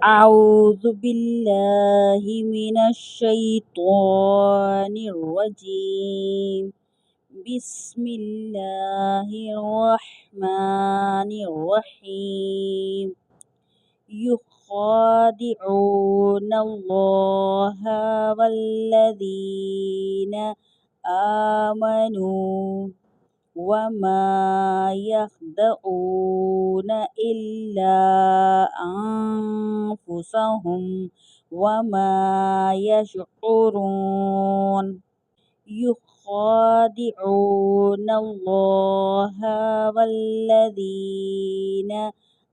أعوذ بالله من الشيطان الرجيم. بسم الله الرحمن الرحيم. يخادعون الله والذين آمنوا وما يخدعون إلا أنفسهم وما يشعرون. يخادعون الله والذين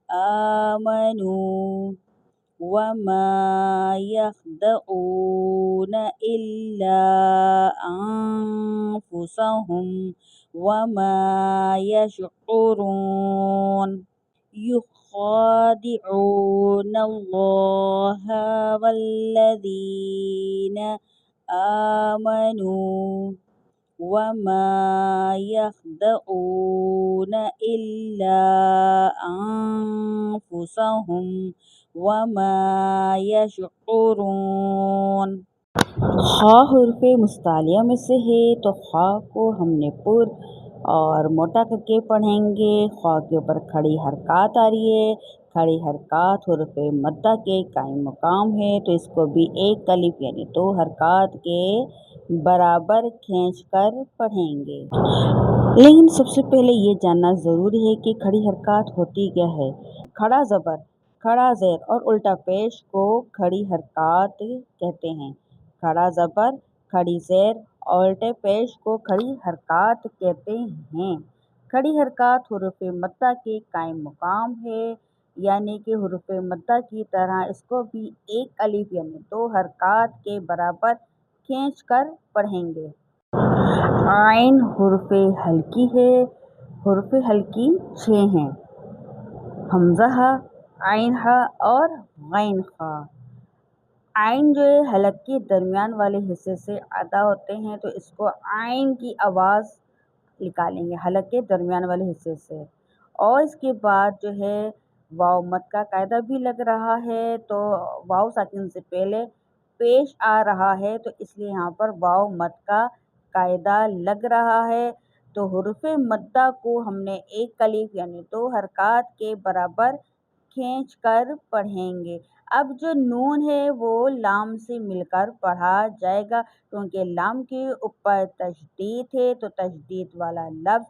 آمنوا وما يخدعون إلا أنفسهم وما يشعرون. يخادعون الله والذين آمنوا وما يخدعون إلا أنفسهم وما يشعرون. خا حرف مستعلیہ میں سے ہے تو خا کو ہم نے پر اور موٹا کر کے پڑھیں گے. خا کے اوپر کھڑی حرکات آ رہی ہے. کھڑی حرکات حروف مدہ کے قائم مقام ہے تو اس کو بھی ایک الف یعنی دو حرکات کے برابر کھینچ کر پڑھیں گے. لیکن سب سے پہلے یہ جاننا ضروری ہے کہ کھڑی حرکات ہوتی کیا ہے. کھڑا زبر، کھڑا زیر اور الٹا پیش کو کھڑی حرکات کہتے ہیں. کھڑا زبر، کھڑی زیر اور الٹے پیش کو کھڑی حرکات کہتے ہیں. کھڑی حرکات حروف مدہ کے قائم مقام ہے، یعنی کہ حروف مدہ کی طرح اس کو بھی ایک الف یعنی دو حرکات کے برابر کھینچ کر پڑھیں گے. عین حرف ہلکی ہے. حروف ہلکی 6 ہیں: حمزہ ہا، عین ہا اور غین خا. عین جو ہے حلق کے درمیان والے حصے سے ادا ہوتے ہیں تو اس کو عین کی آواز نکالیں گے حلق کے درمیان والے حصے سے. اور اس کے بعد جو ہے واو مد کا قاعدہ بھی لگ رہا ہے تو واو ساکن سے پہلے پیش آ رہا ہے تو اس لیے یہاں پر واو مد کا قاعدہ لگ رہا ہے. تو حروف مدہ کو ہم نے ایک الف یعنی دو حرکات کے برابر کھینچ کر پڑھیں گے. اب جو نون ہے وہ لام سے مل کر پڑھا جائے گا کیونکہ لام کے اوپر تشدید ہے تو تشدید والا لفظ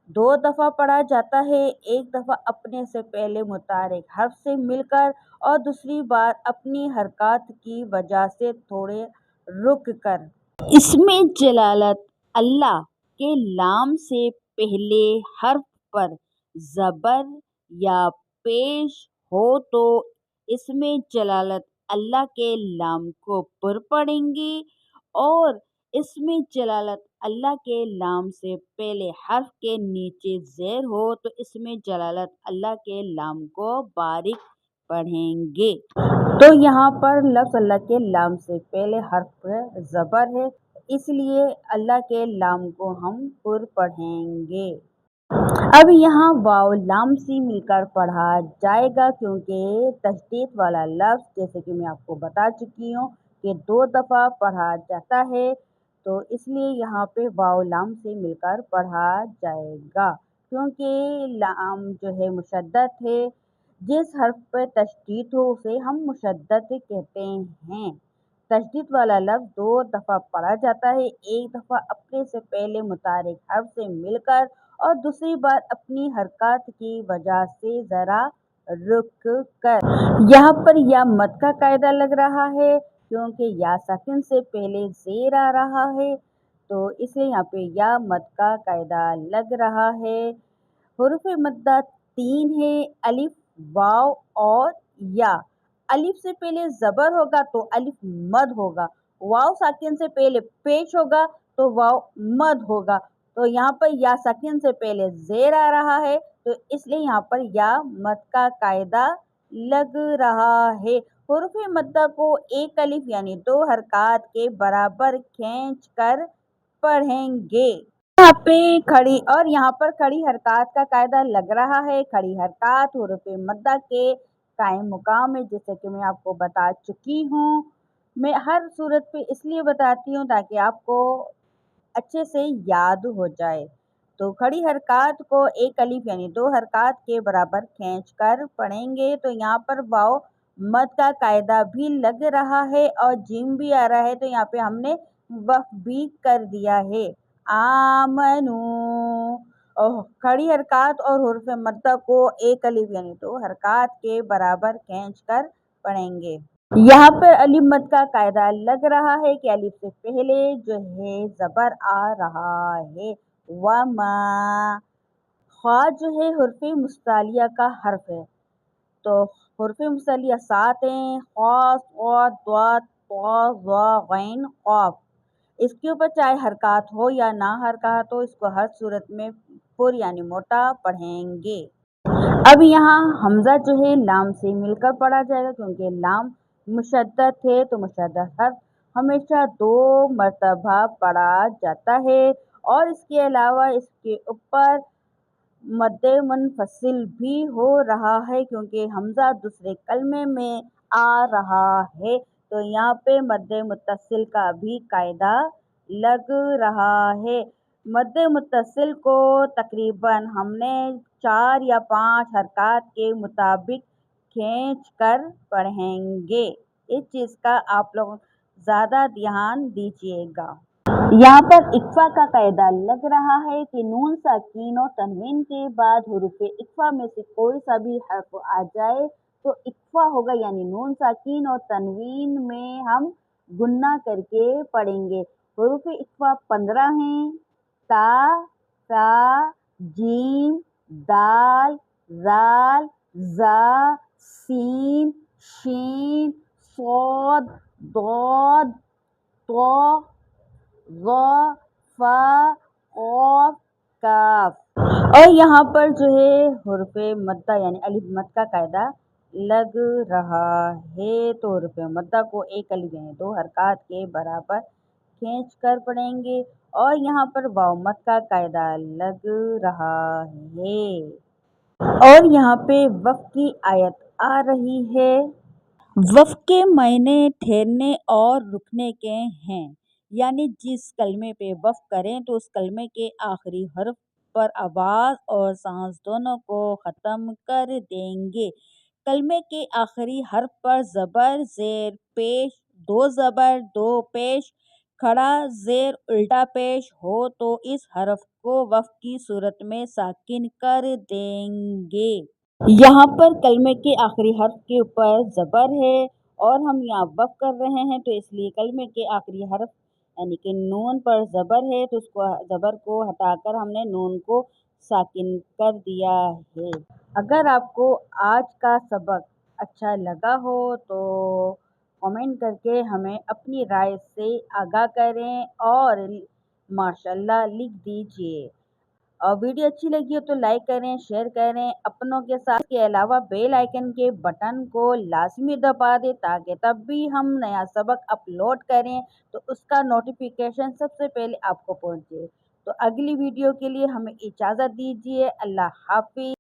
2 دفعہ پڑھا جاتا ہے. ایک دفعہ اپنے سے پہلے متحرک حرف سے مل کر اور دوسری بار اپنی حرکات کی وجہ سے تھوڑے رک کر. اس میں جلالت اللہ کے لام سے پہلے حرف پر زبر یا پیش ہو تو اس میں جلالت اللہ کے لام کو پر پڑھیں گے، اور اس میں جلالت اللہ کے لام سے پہلے حرف کے نیچے زیر ہو تو اس میں جلالت اللہ کے لام کو باریک پڑھیں گے. تو یہاں پر لفظ اللہ کے لام سے پہلے حرف پر زبر ہے اس لیے اللہ کے لام کو ہم پر پڑھیں گے. اب یہاں واو لام سے مل کر پڑھا جائے گا کیونکہ تشدید والا لفظ جیسے کہ میں آپ کو بتا چکی ہوں کہ 2 دفعہ پڑھا جاتا ہے تو اس لیے یہاں پہ واو لام سے مل کر پڑھا جائے گا کیونکہ لام جو ہے مشدد ہے. جس حرف پہ تشدید ہو اسے ہم مشدد کہتے ہیں. تشدید والا لفظ 2 دفعہ پڑھا جاتا ہے، ایک دفعہ اپنے سے پہلے متحرک حرف سے مل کر اور دوسری بار اپنی حرکات کی وجہ سے ذرا رک کر. یہاں پر یا مد کا قاعدہ لگ رہا ہے کیونکہ یا ساکن سے پہلے زیر آ رہا ہے تو اس لیے یہاں پہ یا مد کا قاعدہ لگ رہا ہے. حروف مدہ 3 ہے: الف، واو اور یا. الف سے پہلے زبر ہوگا تو الف مد ہوگا. واو ساکن سے پہلے پیش ہوگا تو واو مد ہوگا. تو یہاں پر یا ساکن سے پہلے زیر آ رہا ہے تو اس لیے یہاں پر یا مد کا قاعدہ لگ رہا ہے. حروف مدہ کو ایک الف یعنی 2 حرکات کے برابر کھینچ کر پڑھیں گے. یہاں پہ کھڑی حرکات کا قاعدہ لگ رہا ہے. کھڑی حرکات حروف مدہ کے ٹائم مقام ہے، جیسے کہ میں آپ کو بتا چکی ہوں۔ میں ہر صورت پہ اس لیے بتاتی ہوں تاکہ آپ کو اچھے سے یاد ہو جائے۔ تو کھڑی حرکات کو ایک الف یعنی 2 حرکات کے برابر کھینچ کر پڑھیں گے۔ تو یہاں پر واو مد کا قاعدہ بھی لگ رہا ہے اور جیم بھی آ رہا ہے، تو یہاں پہ ہم نے وقف بھی کر دیا ہے۔ آمنو اور کھڑی حرکات اور حروف مدہ کو ایک الف یعنی 2 حرکات کے برابر کھینچ کر پڑھیں گے۔ یہاں پر الف مد کا قاعدہ لگ رہا ہے کہ الف سے پہلے جو ہے زبر آ رہا ہے۔ وما خا جو ہے حرف مستعلیہ کا حرف ہے، تو حروف مستعلیہ 7 ہیں: خا، صاد، ضاد، طا، ظا، غین، قاف۔ اس کے اوپر چاہے حرکات ہو یا نہ حرکات ہو، اس کو ہر صورت میں پر یعنی موٹا پڑھیں گے۔ اب یہاں حمزہ جو ہے لام سے مل کر پڑھا جائے گا، کیونکہ لام مشدد ہے، تو مشدد حرف ہمیشہ 2 مرتبہ پڑھا جاتا ہے، اور اس کے علاوہ اس کے اوپر مد منفصل بھی ہو رہا ہے، کیونکہ حمزہ دوسرے کلمے میں آ رہا ہے، تو یہاں پہ مد متصل کا بھی قاعدہ لگ رہا ہے۔ مد متصل کو تقریباً ہم نے 4 یا 5 حرکات کے مطابق کھینچ کر پڑھیں گے۔ اس چیز کا آپ لوگ زیادہ دھیان دیجیے گا۔ یہاں پر اقفا کا قاعدہ لگ رہا ہے کہ نون ساکین اور تنوین کے بعد حروف اقفا میں سے کوئی سا بھی حرف آ جائے تو اقفا ہوگا، یعنی نون ساکین اور تنوین میں ہم گننا کر کے پڑھیں گے۔ حروف اقفا 15 ہیں: تا، سا، جیم، دال، زال، زا، سین، شین، صاد، ضاد، طا، ظا، فا، قاف، کاف۔ اور یہاں پر جو ہے حروف مدہ یعنی الف مد کا قاعدہ لگ رہا ہے، تو حروف مدہ کو ایک الف یعنی 2 حرکات کے برابر کھینچ کر پڑھیں گے، اور یہاں پر واو مد کا قاعدہ لگ رہا ہے۔ اور یہاں پہ وقف کی آیت آ رہی ہے۔ وقف کے معنی ٹھہرنے اور رکنے کے ہیں، یعنی جس کلمے پہ وقف کریں تو اس کلمے کے آخری حرف پر آواز اور سانس دونوں کو ختم کر دیں گے۔ کلمے کے آخری حرف پر زبر زیر پیش، 2 زبر 2 پیش، کھڑا زیر الٹا پیش ہو تو اس حرف کو وقف کی صورت میں ساکن کر دیں گے۔ یہاں پر کلمے کے آخری حرف کے اوپر زبر ہے اور ہم یہاں وقف کر رہے ہیں، تو اس لیے کلمے کے آخری حرف یعنی کہ نون پر زبر ہے، تو اس کو زبر کو ہٹا کر ہم نے نون کو ساکن کر دیا ہے۔ اگر آپ کو آج کا سبق اچھا لگا ہو تو کمنٹ کر کے ہمیں اپنی رائے سے آگاہ کریں اور ماشاءاللہ لکھ دیجیے، اور ویڈیو اچھی لگی ہو تو لائک کریں، شیئر کریں اپنوں کے ساتھ۔ اس کے علاوہ بیل آئیکن کے بٹن کو لازمی دبا دیں تاکہ تب بھی ہم نیا سبق اپلوڈ کریں تو اس کا نوٹیفیکیشن سب سے پہلے آپ کو پہنچے۔ تو اگلی ویڈیو کے لیے ہمیں اجازت دیجیے۔ اللہ حافظ۔